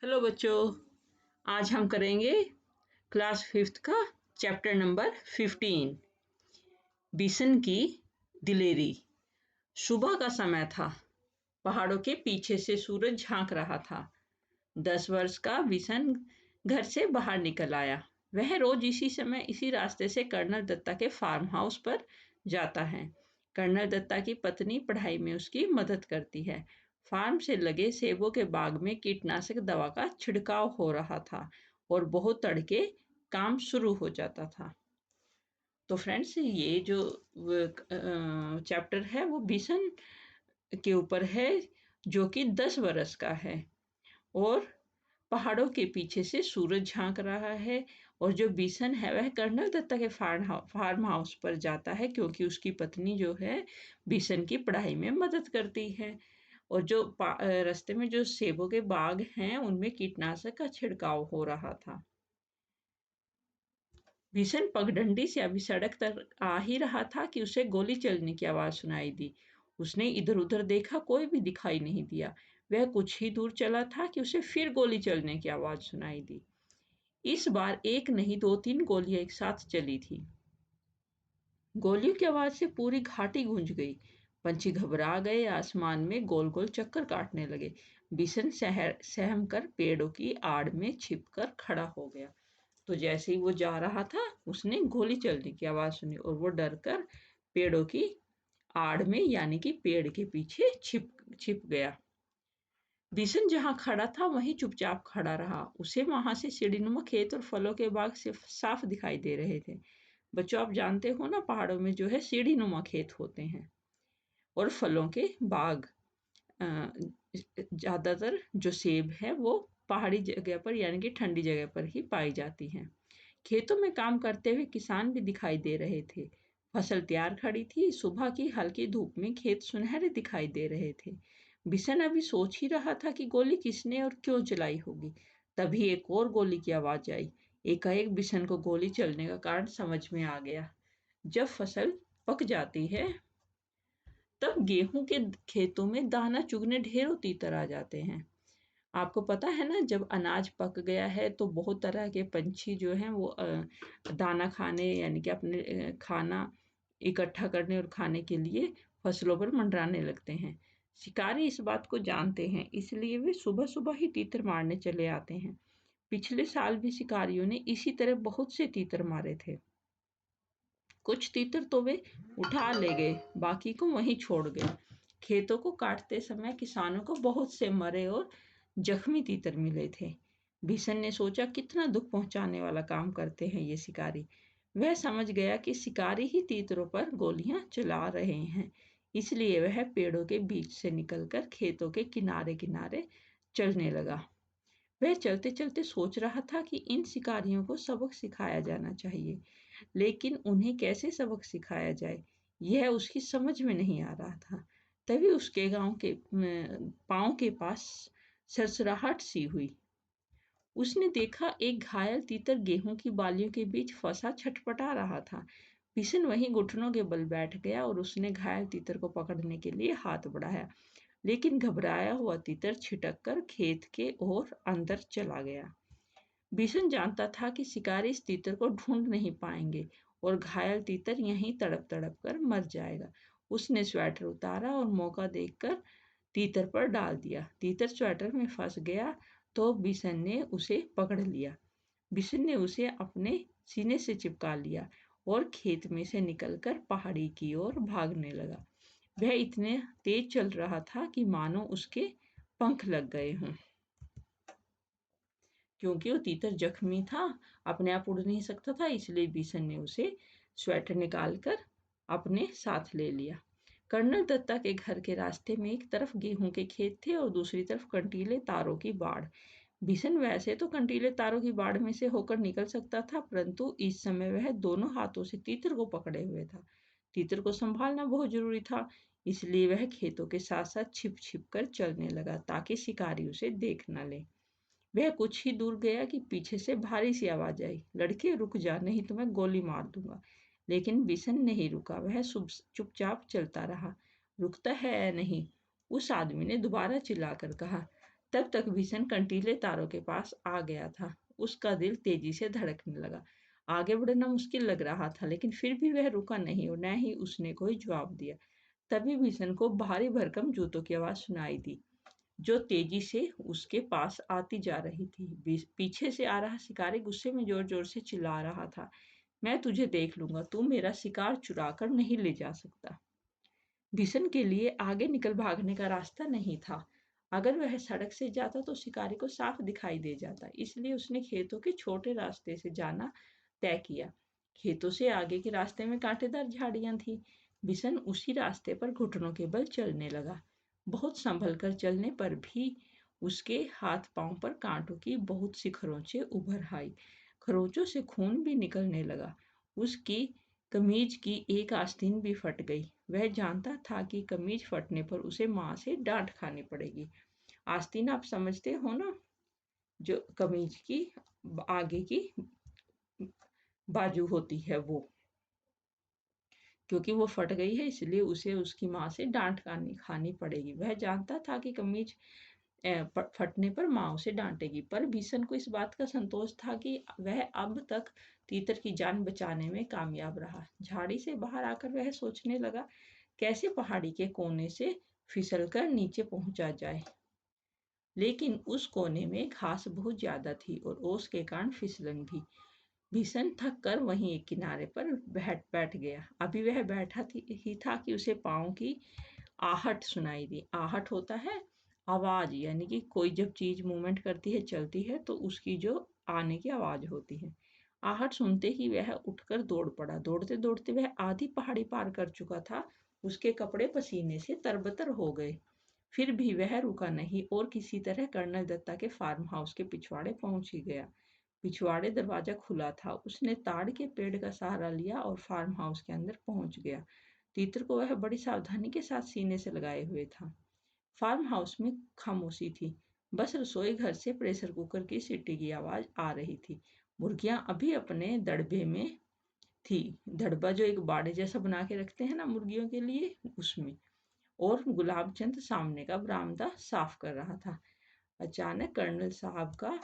Hello बच्चों, आज हम करेंगे क्लास 5th का चैप्टर नंबर 15। बिसन की दिलेरी। सुबह का समय था। पहाड़ों के पीछे से सूरज झांक रहा था। 10 वर्ष का बिसन घर से बाहर निकल आया। वह रोज इसी समय इसी रास्ते से कर्नल दत्ता के फार्म हाउस पर जाता है। कर्नल दत्ता की पत्नी पढ़ाई में उसकी मदद करती है। फार्म से लगे सेबों के बाग में कीटनाशक दवा का छिड़काव हो रहा था और बहुत तड़के काम शुरू हो जाता था। तो फ्रेंड्स, ये जो चैप्टर है वो बिसन के ऊपर है, जो कि 10 वर्ष का है और पहाड़ों के पीछे से सूरज झांक रहा है। और जो बिसन है वह कर्नल दत्ता के फार्म हाउस पर जाता है, क्योंकि उसकी पत्नी जो है बिसन की पढ़ाई में मदद करती है। और जो रास्ते में जो सेबों के बाग हैं उनमें कीटनाशक का छिड़काव हो रहा था। बिसन पगडंडी से अभी सड़क तक आ ही रहा था कि उसे गोली चलने की आवाज सुनाई दी। उसने इधर उधर देखा, कोई भी दिखाई नहीं दिया। वह कुछ ही दूर चला था कि उसे फिर गोली चलने की आवाज सुनाई दी। इस बार एक नहीं 2-3 गोलियां एक साथ चली थी। गोलियों की आवाज से पूरी घाटी गूंज गई। पंछी घबरा गए, आसमान में गोल गोल चक्कर काटने लगे। बिसन सहम कर पेड़ों की आड़ में छिपकर खड़ा हो गया। तो जैसे ही वो जा रहा था उसने गोली चलने की आवाज सुनी और वो डर कर पेड़ों की आड़ में यानी कि पेड़ के पीछे छिप गया। बिशन जहां खड़ा था वहीं चुपचाप खड़ा रहा। उसे वहां से सीढ़ीनुमा खेत और फलों के बाग से साफ दिखाई दे रहे थे। बच्चों, आप जानते हो ना, पहाड़ों में जो है सीढ़ीनुमा खेत होते हैं और फलों के बाग। ज्यादातर जो सेब है वो पहाड़ी जगह पर यानी कि ठंडी जगह पर ही पाई जाती हैं। खेतों में काम करते हुए किसान भी दिखाई दे रहे थे। फसल तैयार खड़ी थी। सुबह की हल्की धूप में खेत सुनहरे दिखाई दे रहे थे। बिशन अभी सोच ही रहा था कि गोली किसने और क्यों चलाई होगी। तभी एक और गोली की आवाज आई। एकाएक बिशन को गोली चलने का कारण समझ में आ गया। जब फसल पक जाती है तब गेहूं के खेतों में दाना चुगने ढेरों तीतर आ जाते हैं। आपको पता है ना, जब अनाज पक गया है तो बहुत तरह के पंछी जो हैं वो दाना खाने यानी कि अपने खाना इकट्ठा करने और खाने के लिए फसलों पर मंडराने लगते हैं। शिकारी इस बात को जानते हैं, इसलिए वे सुबह सुबह ही तीतर मारने चले आते हैं। पिछले साल भी शिकारियों ने इसी तरह बहुत से तीतर मारे थे। कुछ तीतर तो वे उठा ले गए, बाकी को वहीं छोड़ गए। खेतों को काटते समय किसानों को बहुत से मरे और जख्मी तीतर मिले थे। भीषण ने सोचा, कितना दुख पहुंचाने वाला काम करते हैं ये शिकारी। वह समझ गया कि शिकारी ही तीतरों पर गोलियां चला रहे हैं, इसलिए वह पेड़ों के बीच से निकलकर खेतों के किनारे किनारे चलने लगा। वह चलते चलते सोच रहा था कि इन शिकारियों को सबक सिखाया जाना चाहिए, लेकिन उन्हें कैसे सबक सिखाया जाए यह उसकी समझ में नहीं आ रहा था। तभी उसके गांव के पांव के पास सरसराहट सी हुई। उसने देखा एक घायल तीतर गेहूं की बालियों के बीच फंसा छटपटा रहा था। बिशन वहीं घुटनों के बल बैठ गया और उसने घायल तीतर को पकड़ने के लिए हाथ बढ़ाया, लेकिन घबराया हुआ तीतर छिटक कर खेत के ओर अंदर चला गया। बिशन जानता था कि शिकारी इस तीतर को ढूंढ नहीं पाएंगे और घायल तीतर यहीं तड़प तड़प कर मर जाएगा। उसने स्वेटर उतारा और मौका देखकर तीतर पर डाल दिया। तीतर स्वेटर में फंस गया तो बिशन ने उसे पकड़ लिया। बिशन ने उसे अपने सीने से चिपका लिया और खेत में से निकलकर पहाड़ी की ओर भागने लगा। वह इतने तेज चल रहा था कि मानो उसके पंख लग गए हों। क्योंकि वो तीतर जख्मी था, अपने आप उड़ नहीं सकता था, इसलिए बिशन ने उसे स्वेटर निकालकर अपने साथ ले लिया। कर्नल दत्ता के घर के रास्ते में एक तरफ गेहूं के खेत थे और दूसरी तरफ कंटीले तारों की बाड़। बिशन वैसे तो कंटीले तारों की बाड़ में से होकर निकल सकता था, परंतु इस समय वह दोनों हाथों से तीतर को पकड़े हुए था। तीतर को संभालना बहुत जरूरी था, इसलिए वह खेतों के साथ साथ छिप छिप कर चलने लगा ताकि शिकारी उसे देख न ले। वह कुछ ही दूर गया कि पीछे से भारी सी आवाज आई, लड़के रुक जा, नहीं तो मैं गोली मार दूंगा। लेकिन बिशन नहीं रुका, वह चुपचाप चलता रहा। रुकता है नहीं, उस आदमी ने दोबारा चिल्लाकर कहा। तब तक भीषण कंटीले तारों के पास आ गया था। उसका दिल तेजी से धड़कने लगा। आगे बढ़ना मुश्किल लग रहा था, लेकिन फिर भी वह रुका नहीं और न ही उसने कोई जवाब दिया। तभी भीषण को भारी भरकम जूतों की आवाज सुनाई दी, जो तेजी से उसके पास आती जा रही थी। पीछे से आ रहा शिकारी गुस्से में जोर जोर से चिल्ला रहा था, मैं तुझे देख लूंगा, तू मेरा शिकार चुरा कर नहीं ले जा सकता। भीषण के लिए आगे निकल भागने का रास्ता नहीं था। अगर वह सड़क से जाता तो शिकारी को साफ दिखाई दे जाता, इसलिए उसने खेतों के छोटे रास्ते से जाना तय किया। खेतों से आगे के रास्ते में कांटेदार झाड़ियां थी। भीषण उसी रास्ते पर घुटनों के बल चलने लगा। बहुत संभल कर चलने पर भी उसके हाथ पांव पर कांटों की बहुत सी खरोंचें उभर आई। खरोंचों से खून भी निकलने लगा। उसकी कमीज की एक आस्तीन भी फट गई। वह जानता था कि कमीज फटने पर उसे माँ से डांट खानी पड़ेगी। आस्तीन आप समझते हो ना, जो कमीज की आगे की बाजू होती है वो, क्योंकि वो फट गई है इसलिए उसे उसकी माँ से डांट खानी पड़ेगी। वह जानता था कि कमीज फटने पर माँ उसे डांटेगी, पर भीषण को इस बात का संतोष था कि वह अब तक तीतर की जान बचाने में कामयाब रहा। झाड़ी से बाहर आकर वह सोचने लगा, कैसे पहाड़ी के कोने से फिसलकर नीचे पहुंचा जाए। लेकिन उस कोने में घास बहुत ज्यादा थी और ओस के कारण फिसलन भी। भीषण थक कर वहीं एक किनारे पर बैठ गया। अभी वह बैठा ही था कि उसे पाँव की आहट सुनाई दी। आहट होता है आवाज, यानी कि कोई जब चीज मूवमेंट करती है, चलती है, तो उसकी जो आने की आवाज होती है। आहट सुनते ही वह उठकर दौड़ पड़ा। दौड़ते दौड़ते वह आधी पहाड़ी पार कर चुका था। उसके कपड़े पसीने से तरबतर हो गए। फिर भी वह रुका नहीं और किसी तरह कर्नल दत्ता के फार्म हाउस के पिछवाड़े पहुंच ही गया। पिछवाड़े दरवाजा खुला था। उसने ताड़ के पेड़ का सहारा लिया और फार्म हाउस के अंदर पहुंच गया। तीतर को वह बड़ी सावधानी के साथ सीने से लगाए हुए था। फार्म हाउस में खामोशी थी। बस रसोई घर से प्रेशर कुकर की सीटी की आवाज आ रही थी। मुर्गियां अभी अपने दड़बे में थी। दड़बा जो एक बाड़े जैसा बना के रखते हैं ना मुर्गियों के लिए, उसमें। और गुलाबचंद सामने का बरामदा साफ कर रहा था। अचानक कर्नल साहब का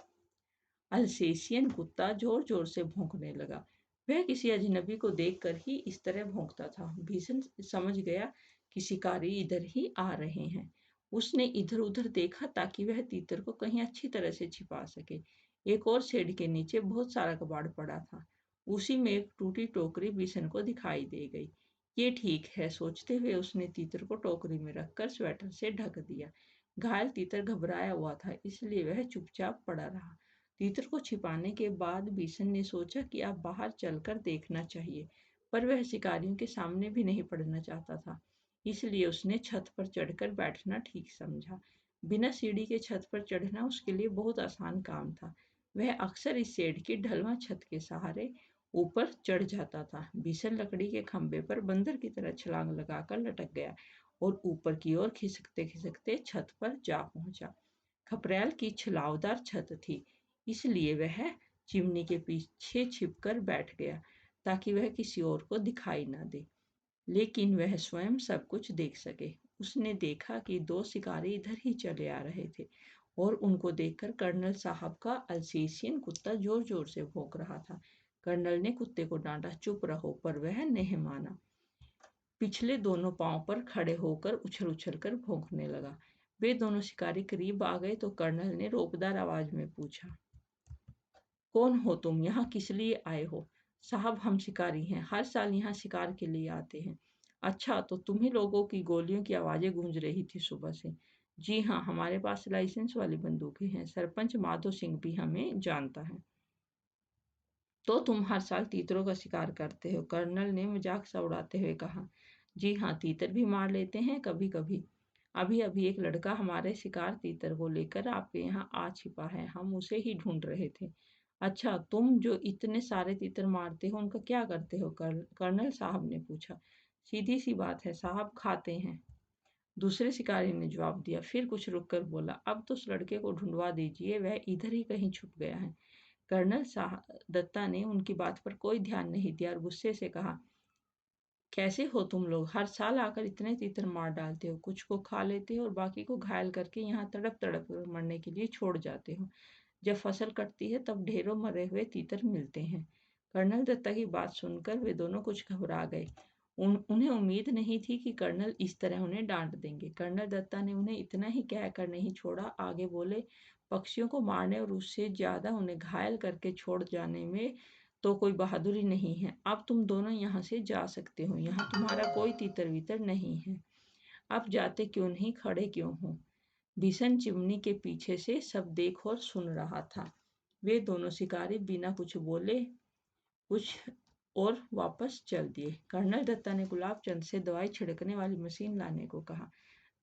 अल्सेशियन कुत्ता जोर जोर से भौंकने लगा। वह किसी अजनबी को देखकर ही इस तरह भौंकता था। भीषण समझ गया कि शिकारी इधर ही आ रहे हैं। उसने इधर उधर देखा ताकि वह तीतर को कहीं अच्छी तरह से छिपा सके। एक और शेड के नीचे बहुत सारा कबाड़ पड़ा था। उसी में एक टूटी टोकरी भीषण को दिखाई दे गई। ये ठीक है, सोचते हुए उसने तीतर को टोकरी में रखकर स्वेटर से ढक दिया। घायल तीतर घबराया हुआ था, इसलिए वह चुपचाप पड़ा रहा। तीतर को छिपाने के बाद भीषण ने सोचा कि अब बाहर चलकर देखना चाहिए, पर वह शिकारियों के सामने भी नहीं पड़ना चाहता था, इसलिए उसने छत पर चढ़कर बैठना ठीक समझा। बिना सीढ़ी के छत पर चढ़ना उसके लिए बहुत आसान काम था। वह अक्सर इस शेड की ढलवां छत के सहारे ऊपर चढ़ जाता था। भीषण लकड़ी के खंभे पर बंदर की तरह छलांग लगाकर लटक गया और ऊपर की ओर खिसकते खिसकते छत पर जा पहुंचा। खपरेल की छलावदार छत थी, इसलिए वह चिमनी के पीछे छिपकर बैठ गया ताकि वह किसी और को दिखाई न दे, लेकिन वह स्वयं सब कुछ देख सके। उसने देखा कि दो शिकारी इधर ही चले आ रहे थे और उनको देखकर कर्नल साहब का अल्सेशियन कुत्ता जोर जोर से भौंक रहा था। कर्नल ने कुत्ते को डांटा, चुप रहो, पर वह नहीं माना। पिछले दोनों पांव पर खड़े होकर उछल उछल कर भौंकने लगा। वे दोनों शिकारी करीब आ गए तो कर्नल ने रोकदार आवाज में पूछा, कौन हो तुम? यहाँ किस लिए आए हो? साहब, हम शिकारी हैं, हर साल यहाँ शिकार के लिए आते हैं। अच्छा, तो तुम्ही लोगों की गोलियों की आवाजें गूंज रही थी सुबह से। जी हाँ, हमारे पास लाइसेंस वाली बंदूकें हैं। सरपंच माधो सिंह भी हमें जानता है। तो तुम हर साल तीतरों का शिकार करते हो? कर्नल ने मजाक सा उड़ाते हुए कहा। जी हाँ, तीतर भी मार लेते हैं कभी कभी। अभी अभी एक लड़का हमारे शिकार तीतर को लेकर आपके यहाँ आ छिपा है। हम उसे ही ढूंढ रहे थे। अच्छा, तुम जो इतने सारे तीतर मारते हो उनका क्या करते हो? कर्नल साहब ने पूछा। सीधी सी बात है साहब, खाते हैं, दूसरे शिकारी ने जवाब दिया। फिर कुछ रुककर बोला, अब तो उस लड़के को ढूंढवा दीजिए, वह इधर ही कहीं छुप गया है। कर्नल दत्ता ने उनकी बात पर कोई ध्यान नहीं दिया और गुस्से से कहा, कैसे हो तुम लोग? हर साल आकर इतने तीतर मार डालते हो, कुछ को खा लेते हो और बाकी को घायल करके यहाँ तड़प तड़प कर मरने के लिए छोड़ जाते हो। जब फसल कटती है तब ढेरों मरे हुए तीतर मिलते हैं। कर्नल दत्ता की बात सुनकर वे दोनों कुछ घबरा गए। उन्हें उम्मीद नहीं थी कि कर्नल इस तरह उन्हें डांट देंगे। कर्नल दत्ता ने उन्हें इतना ही कहकर नहीं छोड़ा, आगे बोले, पक्षियों को मारने और उससे ज्यादा उन्हें घायल करके छोड़ जाने में तो कोई बहादुरी नहीं है। अब तुम दोनों यहाँ से जा सकते हो, यहाँ तुम्हारा कोई तीतर वीतर नहीं है। अब जाते क्यों नहीं, खड़े क्यों हो? भीषण चिमनी के पीछे से सब देख और सुन रहा था। वे दोनों शिकारी बिना कुछ बोले कुछ और वापस चल दिए। कर्नल दत्ता ने गुलाब चंद से दवाई छिड़कने वाली मशीन लाने को कहा।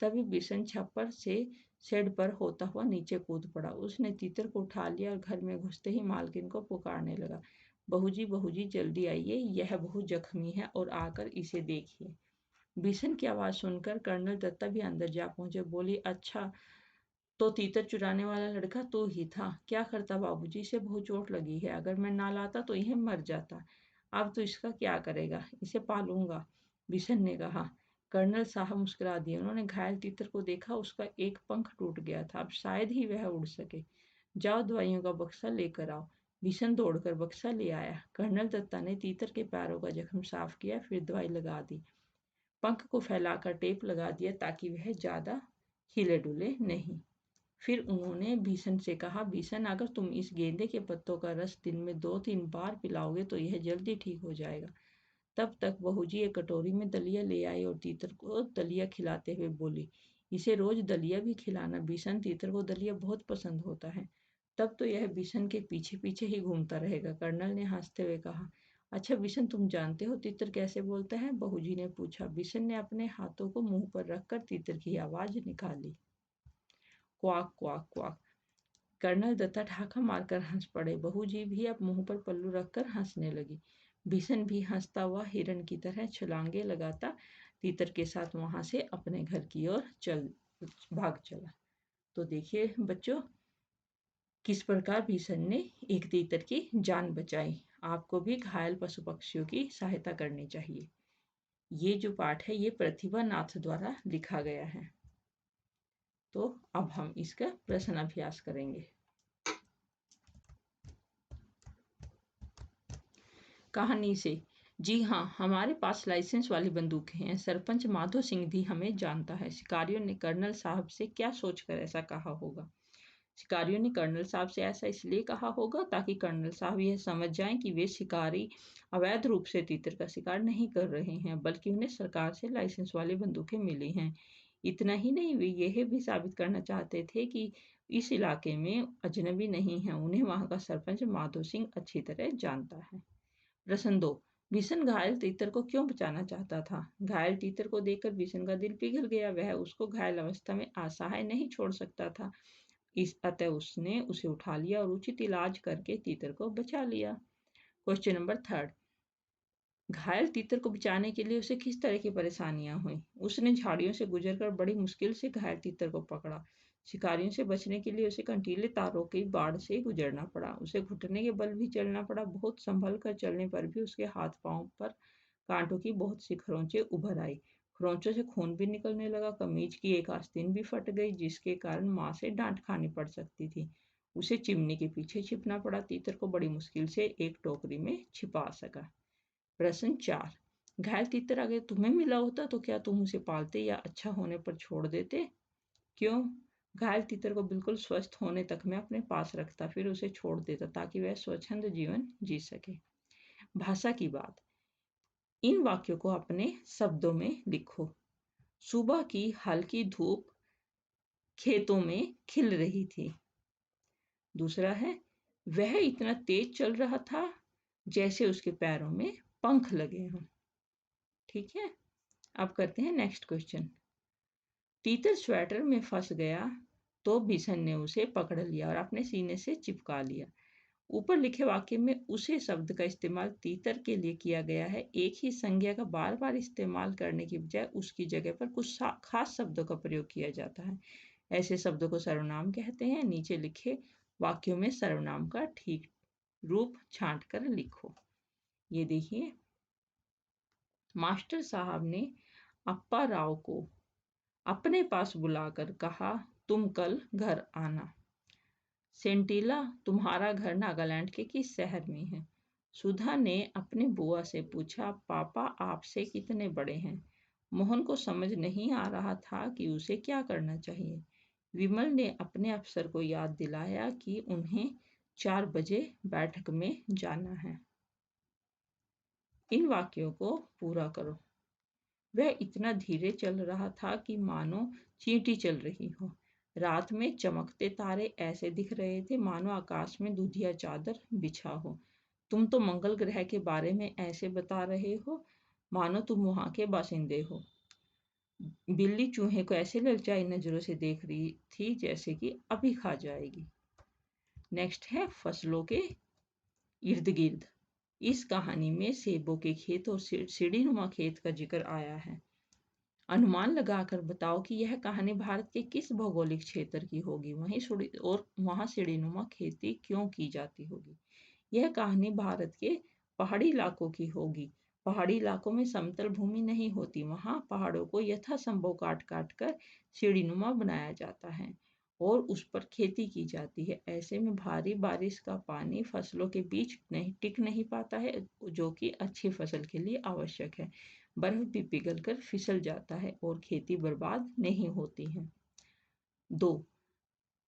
तभी भीषण छप्पर से शेड पर होता हुआ नीचे कूद पड़ा। उसने तीतर को उठा लिया और घर में घुसते ही मालकिन को पुकारने लगा, बहूजी जल्दी आइए, यह बहुत जख्मी है और आकर इसे देखिए। भीषण की आवाज सुनकर कर्नल दत्ता भी अंदर जा पहुंचे। बोली, अच्छा तो तीतर चुराने वाला लड़का तो ही था। क्या करता बाबूजी, से बहुत चोट लगी है, अगर मैं ना लाता तो यह मर जाता। अब तो इसका क्या करेगा? इसे पालूंगा, बिशन ने कहा। कर्नल साहब मुस्कुरा दिए। उन्होंने घायल तीतर को देखा, उसका एक पंख टूट गया था, अब शायद ही वह उड़ सके। जाओ दवाइयों का बक्सा लेकर आओ। भीषण दौड़कर बक्सा ले आया। कर्नल दत्ता ने तीतर के पैरों का जख्म साफ किया, फिर दवाई लगा दी। पंख को फैलाकर टेप लगा दिया ताकि वह ज्यादा हिले डुले नहीं। फिर उन्होंने भीषण से कहा, भीषण अगर तुम इस गेंदे के पत्तों का रस दिन में 2-3 बार पिलाओगे तो यह जल्दी ठीक हो जाएगा। तब तक बहूजी एक कटोरी में दलिया ले आई और तीतर को दलिया खिलाते हुए बोली, इसे रोज दलिया भी खिलाना, भीषण तीतर को दलिया बहुत पसंद होता है। तब तो यह भीषण के पीछे पीछे ही घूमता रहेगा। कर्नल ने हंसते हुए कहा, अच्छा भीषण तुम जानते हो तीतर कैसे बोलता है? बहूजी ने पूछा। भीषण ने अपने हाथों को मुंह पर रखकर तीतर की आवाज निकाली, quack quack quack. Colonel Datta ठाका मारकर हंस पड़े। बहूजी भी अब मुंह पर पल्लू रखकर हंसने लगी। भीषण भी हंसता हुआ हिरण की तरह छलांगे लगाता तीतर के साथ वहां से अपने घर की ओर भाग चला। तो देखिए बच्चों, किस प्रकार भीषण ने एक तीतर की जान बचाई। आपको भी घायल पशु पक्षियों की सहायता करनी चाहिए। ये जो पाठ है ये प्रतिभा नाथ द्वारा लिखा गया है। तो अब हम इसका प्रश्न अभ्यास करेंगे। कहानी से, जी हाँ, हमारे पास लाइसेंस वाली बंदूकें हैं। सरपंच माधो सिंह भी हमें जानता है। शिकारियों ने कर्नल साहब से क्या सोचकर ऐसा कहा होगा? शिकारियों ने कर्नल साहब से ऐसा इसलिए कहा होगा ताकि कर्नल साहब यह समझ जाएं कि वे शिकारी अवैध रूप से तीतर का शिकार नहीं कर रहे हैं, बल्कि उन्हें सरकार से लाइसेंस वाली बंदूकें मिली हैं। इतना ही नहीं, वे यह भी साबित करना चाहते थे कि इस इलाके में अजनबी नहीं है, उन्हें वहां का सरपंच माधो सिंह अच्छी तरह जानता है। प्रश्न 2, भीषण घायल तीतर को क्यों बचाना चाहता था? घायल तीतर को देखकर भीषण का दिल पिघल गया। वह उसको घायल अवस्था में असहाय नहीं छोड़ सकता था। अतः उसने उसे उठा लिया और उचित इलाज करके तीतर को बचा लिया। क्वेश्चन नंबर 3, घायल तीतर को बचाने के लिए उसे किस तरह की परेशानियां हुई? उसने झाड़ियों से गुजरकर बड़ी मुश्किल से घायल तीतर को पकड़ा। शिकारियों से बचने के लिए उसे कंटीले तारों की बाढ़ से गुजरना पड़ा। उसे घुटने के बल भी चलना पड़ा। बहुत संभल कर चलने पर भी उसके हाथ पांव पर कांटों की बहुत सी खरोंचें उभर आई। खरोंचों से खून भी निकलने लगा। कमीज की एक आस्तीन भी फट गई, जिसके कारण माँ से डांट खानी पड़ सकती थी। उसे चिमनी के पीछे छिपना पड़ा। तीतर को बड़ी मुश्किल से एक टोकरी में छिपा सका। प्रश्न 4, घायल तीतर अगर तुम्हें मिला होता तो क्या तुम उसे पालते या अच्छा होने पर छोड़ देते? क्यों? घायल तीतर को बिल्कुल स्वस्थ होने तक मैं अपने पास रखता, फिर उसे छोड़ देता ताकि वह स्वच्छंद जीवन जी सके। भाषा की बात, इन वाक्यों को अपने शब्दों में लिखो। सुबह की हल्की धूप खेतों में खिल रही थी। दूसरा है, वह इतना तेज चल रहा था जैसे उसके पैरों में पंख लगे हों। ठीक है, अब करते हैं नेक्स्ट क्वेश्चन। तीतर स्वेटर में फंस गया तो भीषण ने उसे पकड़ लिया और अपने सीने से चिपका लिया। ऊपर लिखे वाक्य में उसे शब्द का इस्तेमाल तीतर के लिए किया गया है। एक ही संज्ञा का बार बार इस्तेमाल करने की बजाय उसकी जगह पर कुछ खास शब्दों का प्रयोग किया जाता है। ऐसे शब्दों को सर्वनाम कहते हैं। नीचे लिखे वाक्यों में सर्वनाम का ठीक रूप छांट कर लिखो। ये देखिए, मास्टर साहब ने अप्पा राव को अपने पास बुलाकर कहा, तुम कल घर आना। सेंटिला, तुम्हारा घर नागालैंड के किस शहर में है? सुधा ने अपने बुआ से पूछा, पापा आपसे कितने बड़े हैं? मोहन को समझ नहीं आ रहा था कि उसे क्या करना चाहिए। विमल ने अपने अफसर को याद दिलाया कि उन्हें 4 बजे बैठक में जाना है। इन वाक्यों को पूरा करो। वह इतना धीरे चल रहा था कि मानो चींटी चल रही हो। रात में चमकते तारे ऐसे दिख रहे थे मानो आकाश में दूधिया चादर बिछा हो। तुम तो मंगल ग्रह के बारे में ऐसे बता रहे हो मानो तुम वहां के बासिंदे हो। बिल्ली चूहे को ऐसे ललचाई नजरों से देख रही थी जैसे कि अभी खा जाएगी। नेक्स्ट है फसलों के इर्द गिर्द। इस कहानी में सेबों के खेत और सीढ़ीनुमा खेत का जिक्र आया है। अनुमान लगाकर बताओ कि यह कहानी भारत के किस भौगोलिक क्षेत्र की होगी, वहां सीढ़ीनुमा खेती क्यों की जाती होगी। यह कहानी भारत के पहाड़ी इलाकों की होगी। पहाड़ी इलाकों में समतल भूमि नहीं होती, वहां पहाड़ों को यथासंभव काट काट कर सीढ़ीनुमा बनाया जाता है और उस पर खेती की जाती है। ऐसे में भारी बारिश का पानी फसलों के बीच नहीं टिक नहीं पाता है, जो कि अच्छी फसल के लिए आवश्यक है। बर्फ भी पिघलकर फिसल जाता है और खेती बर्बाद नहीं होती है। 2,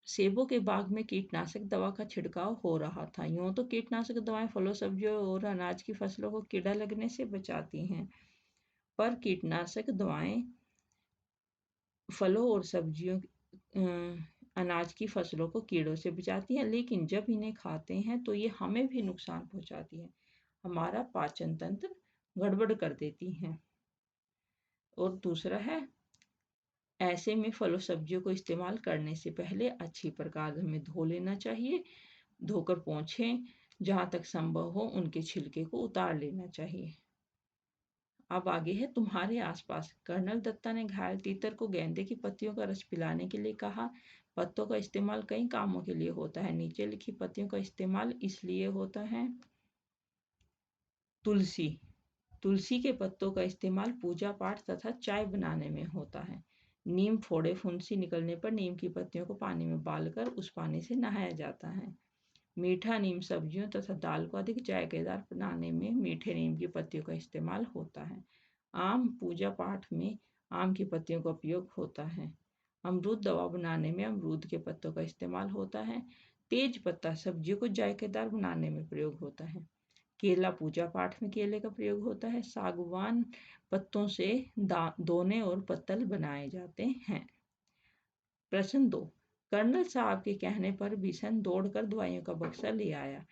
सेबों के बाग में कीटनाशक दवा का छिड़काव हो रहा था। यूं तो कीटनाशक दवाएं फलों, सब्जियों और अनाज की फसलों को कीड़ा लगने से बचाती हैं, पर कीटनाशक दवाएं फलों और सब्जियों अनाज की फसलों को कीड़ों से बचाती हैं, लेकिन जब इन्हें खाते हैं तो ये हमें भी नुकसान पहुंचाती हैं। हमारा पाचन तंत्र गड़बड़ कर देती हैं। और दूसरा है, ऐसे में फलों सब्जियों को इस्तेमाल करने से पहले अच्छी प्रकार हमें धो लेना चाहिए। धोकर पोंछें, जहाँ तक संभव हो उनके छिलके को उतार लेना चाहिए। अब आगे है तुम्हारे आसपास। कर्नल दत्ता ने घायल तीतर को गेंदे की पत्तियों का रस पिलाने के लिए कहा। पत्तों का इस्तेमाल कई कामों के लिए होता है। नीचे लिखी पत्तियों का इस्तेमाल इसलिए होता है। तुलसी। तुलसी के पत्तों का इस्तेमाल पूजा पाठ तथा चाय बनाने में होता है। नीम, फोड़े फुंसी निकलने पर नीम की पत्तियों को पानी में डालकर उस पानी से नहाया जाता है। मीठा नीम सब्जियों तथा दाल को अधिक जायकेदार बनाने में मीठे नीम की पत्तियों का इस्तेमाल होता है। आम, पूजा पाठ में आम की पत्तियों का उपयोग होता है। अमरूद, दवा बनाने में अमरूद के पत्तों का इस्तेमाल होता है। तेज पत्ता सब्जियों को जायकेदार बनाने में प्रयोग होता है। केला, पूजा पाठ में केले का प्रयोग होता है। सागवान पत्तों से दोने और पत्तल बनाए जाते हैं। प्रश्न 2, कर्नल साहब के कहने पर बिशन दौड़कर दवाइयों का बक्सा ले आया।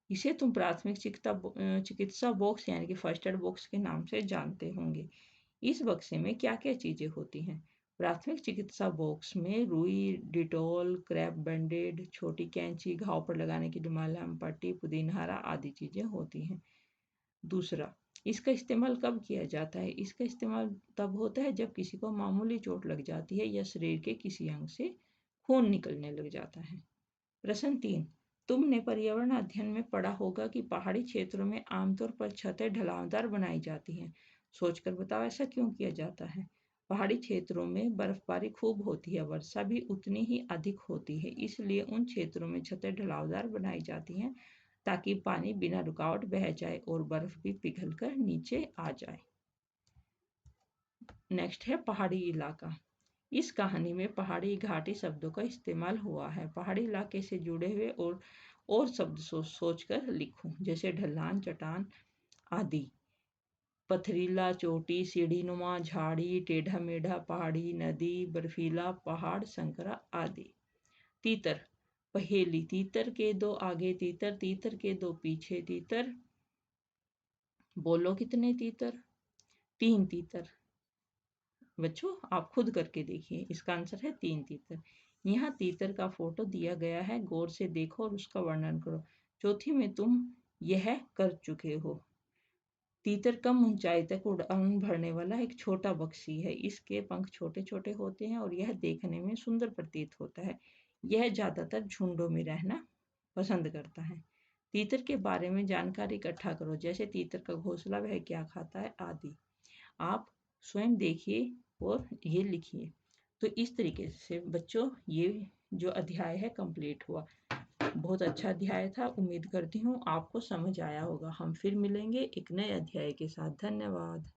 इसे तुम प्राथमिक चिकित्सा बॉक्स यानी कि फर्स्ट एड बॉक्स के नाम से जानते होंगे। इस बक्से में क्या क्या चीजें होती हैं? प्राथमिक चिकित्सा बॉक्स में रुई, डिटॉल, क्रैप बैंडेड, छोटी कैंची, घाव पर लगाने की मलहम, पट्टी, पुदीनहरा आदि चीजें होती हैं। दूसरा, इसका इस्तेमाल कब किया जाता है? इसका इस्तेमाल तब होता है जब किसी को मामूली चोट लग जाती है या शरीर के किसी अंग से खून निकलने लग जाता है। प्रश्न 3, तुमने पर्यावरण अध्ययन में पढ़ा होगा कि पहाड़ी क्षेत्रों में आमतौर पर छतें ढलावदार बनाई जाती हैं। सोचकर बताओ ऐसा क्यों किया जाता है? पहाड़ी क्षेत्रों में बर्फबारी खूब होती है, वर्षा भी उतनी ही अधिक होती है, इसलिए उन क्षेत्रों में छतें ढलावदार बनाई जाती हैं ताकि पानी बिना रुकावट बह जाए और बर्फ भी पिघलकर नीचे आ जाए। नेक्स्ट है पहाड़ी इलाका। इस कहानी में पहाड़ी घाटी शब्दों का इस्तेमाल हुआ है। पहाड़ी इलाके से जुड़े हुए और शब्द सोचकर लिखो, जैसे ढलान, चट्टान आदि। पथरीला, चोटी, सीढ़ीनुमा, झाड़ी, टेढ़ा मेढ़ा, पहाड़ी, नदी, बर्फीला, पहाड़, संकरा आदि। तीतर। पहेली, तीतर के दो आगे तीतर, तीतर के दो पीछे तीतर। बोलो कितने तीतर? 3 तीतर। बच्चों आप खुद करके देखिए, इसका आंसर है 3 तीतर। यहाँ तीतर का फोटो दिया गया है, गौर से देखो और उसका वर्णन करो। चौथी में तुम यह कर चुके हो। तीतर कम ऊंचाई तक उड़ान भरने वाला एक छोटा पक्षी है। इसके पंख छोटे छोटे होते हैं और यह देखने में सुंदर प्रतीत होता है। यह ज्यादातर झुंडों में रहना पसंद करता है। तीतर के बारे में जानकारी इकट्ठा करो, जैसे तीतर का घोंसला, वह क्या खाता है आदि। आप स्वयं देखिए और ये लिखिए। तो इस तरीके से बच्चों ये जो अध्याय है कंप्लीट हुआ। बहुत अच्छा अध्याय था। उम्मीद करती हूँ आपको समझ आया होगा। हम फिर मिलेंगे एक नए अध्याय के साथ। धन्यवाद।